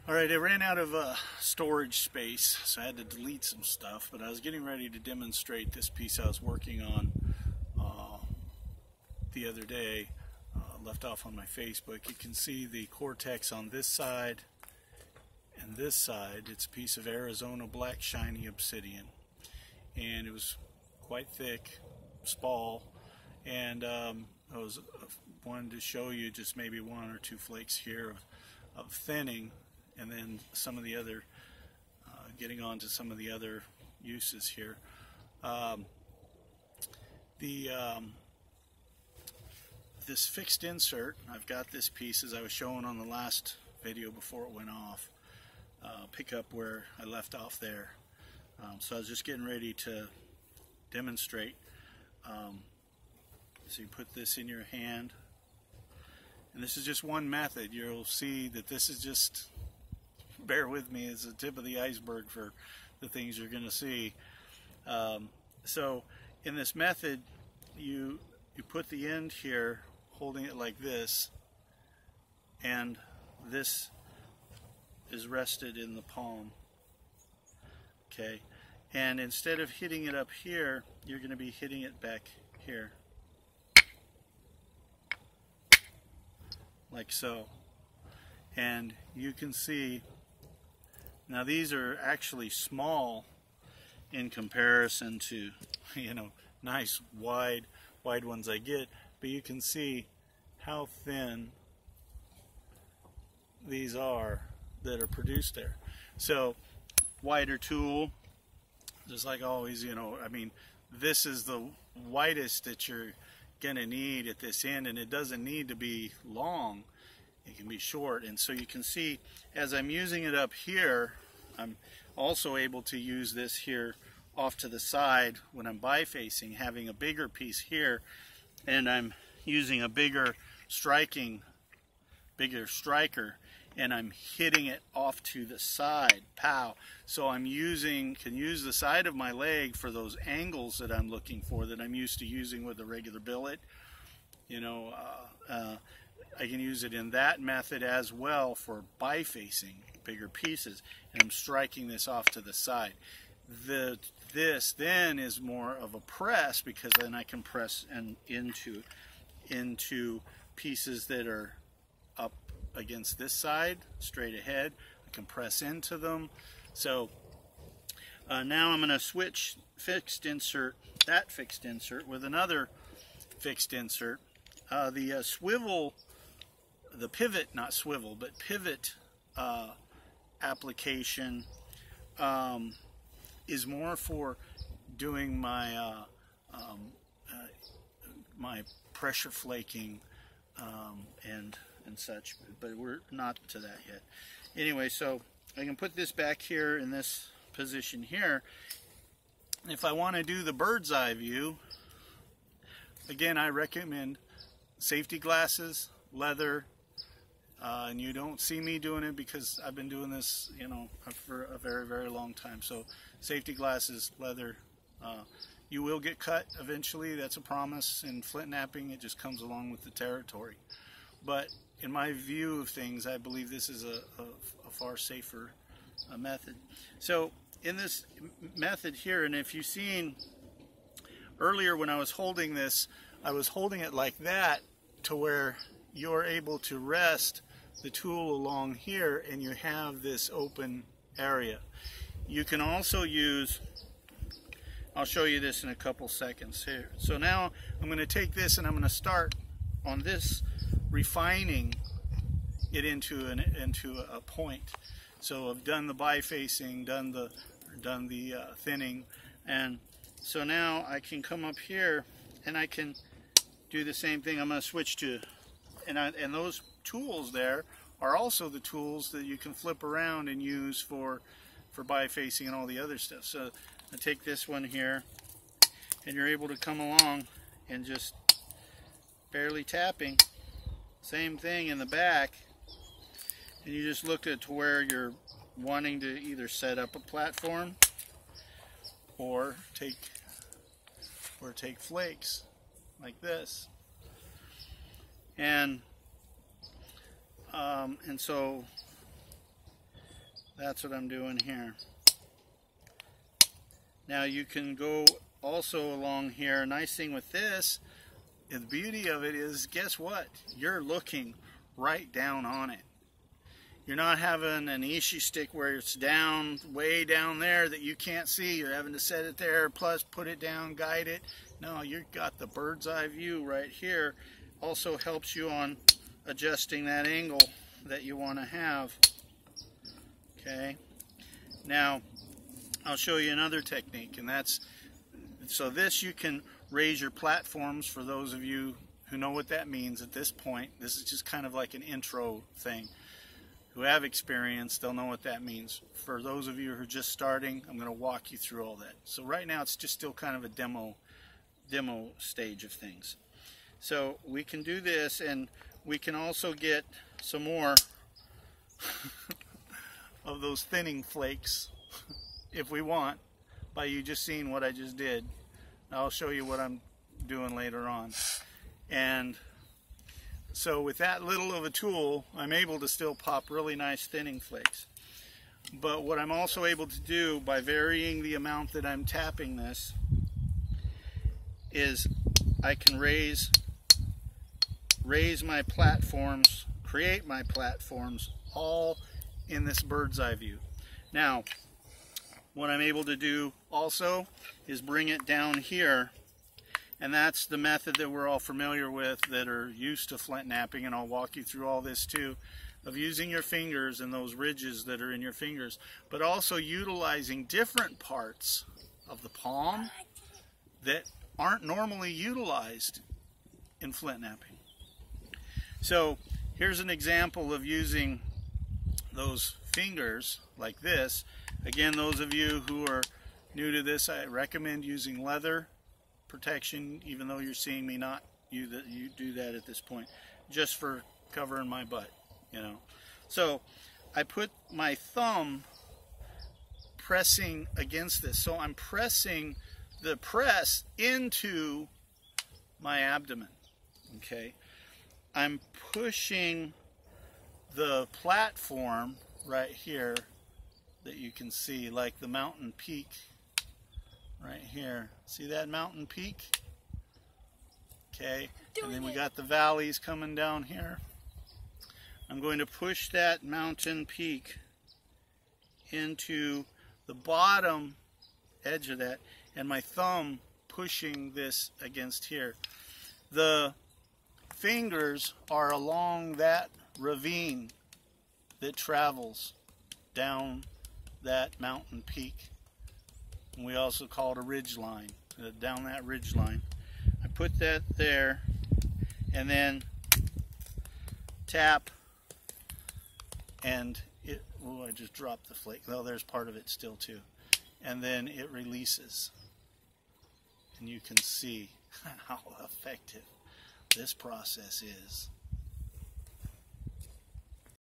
Alright, I ran out of storage space, so I had to delete some stuff, but I was getting ready to demonstrate this piece I was working on the other day, left off on my Facebook. You can see the cortex on this side and this side. It's a piece of Arizona black shiny obsidian, and it was quite thick, small, and I wanted to show you just maybe one or two flakes here of thinning, and then some of the other, getting on to some of the other uses here. This fixed insert, I've got this piece as I was showing on the last video before it went off. Pick up where I left off there. So I was just getting ready to demonstrate. So you put this in your hand, and this is just one method. You'll see that this is just, bear with me, it's the tip of the iceberg for the things you're going to see. So in this method, you put the end here, holding it like this, and this is rested in the palm. Okay, and instead of hitting it up here, you're going to be hitting it back here, like so. And you can see now these are actually small in comparison to, you know, nice wide ones I get, but you can see how thin these are that are produced there. So wider tool, just like always, you know, I mean, this is the widest that you're gonna need at this end, and it doesn't need to be long, it can be short. And so you can see as I'm using it up here, I'm also able to use this here off to the side when I'm bifacing, having a bigger piece here, and I'm using a bigger striker, and I'm hitting it off to the side, pow. So I'm can use the side of my leg for those angles that I'm looking for, that I'm used to using with a regular billet. You know, I can use it in that method as well for bifacing bigger pieces, and I'm striking this off to the side. This then is more of a press, because then I can press into pieces that are up against this side, straight ahead. I can press into them. So now I'm going to switch that fixed insert with another fixed insert. The pivot, not swivel, but pivot application is more for doing my my pressure flaking and such, but we're not to that yet. Anyway, so I can put this back here in this position here. If I want to do the bird's eye view, again, I recommend safety glasses, leather, and you don't see me doing it because I've been doing this, you know, for a very, very long time. So safety glasses, leather. You will get cut eventually, that's a promise. In Flintknapping, it just comes along with the territory. But in my view of things, I believe this is a far safer method. So in this method here, and if you've seen earlier when I was holding this, I was holding it like that to where you're able to rest the tool along here and you have this open area. You can also use, I'll show you this in a couple seconds here. So now I'm going to take this and I'm going to start on this, refining it into a point. So I've done the bifacing, done the thinning, and so now I can come up here and I can do the same thing. I'm going to switch to, and those tools there are also the tools that you can flip around and use for bifacing and all the other stuff. So I take this one here, and you're able to come along and just barely tapping. Same thing in the back, and you just look at to where you're wanting to either set up a platform or take flakes like this. And so That's what I'm doing here. Now you can go also along here. Nice thing with this, the beauty of it is, guess what? You're looking right down on it. You're not having an ishi stick where it's down, way down there that you can't see. You're having to set it there, plus put it down, guide it. No, you've got the bird's eye view right here. Also helps you on adjusting that angle that you want to have. Okay. Now, I'll show you another technique, and that's, so this you can raise your platforms. For those of you who know what that means at this point, this is just kind of like an intro thing. Who have experience, they'll know what that means. For those of you who are just starting, I'm going to walk you through all that. So right now it's just still kind of a demo stage of things. So we can do this, and we can also get some more of those thinning flakes if we want, by you just seeing what I just did. I'll show you what I'm doing later on. And so with that little of a tool, I'm able to still pop really nice thinning flakes. But what I'm also able to do by varying the amount that I'm tapping this is I can raise my platforms, create my platforms all in this bird's eye view. Now, what I'm able to do also is bring it down here, and that's the method that we're all familiar with that are used to flint knapping, and I'll walk you through all this too, of using your fingers and those ridges that are in your fingers, but also utilizing different parts of the palm that aren't normally utilized in flint knapping. So here's an example of using those fingers like this. Again, those of you who are new to this, I recommend using leather protection, even though you're seeing me not you do that at this point, just for covering my butt, you know. So I put my thumb pressing against this, so I'm pressing the press into my abdomen. Okay, I'm pushing the platform right here that you can see, like the mountain peak right here. See that mountain peak? Okay, and then we got the valleys coming down here. I'm going to push that mountain peak into the bottom edge of that, and my thumb pushing this against here. The fingers are along that ravine that travels down that mountain peak. And we also call it a ridge line, down that ridge line. I put that there, and then tap, and it, oh, I just dropped the flake. Well, there's part of it still too. And then it releases. And you can see how effective this process is.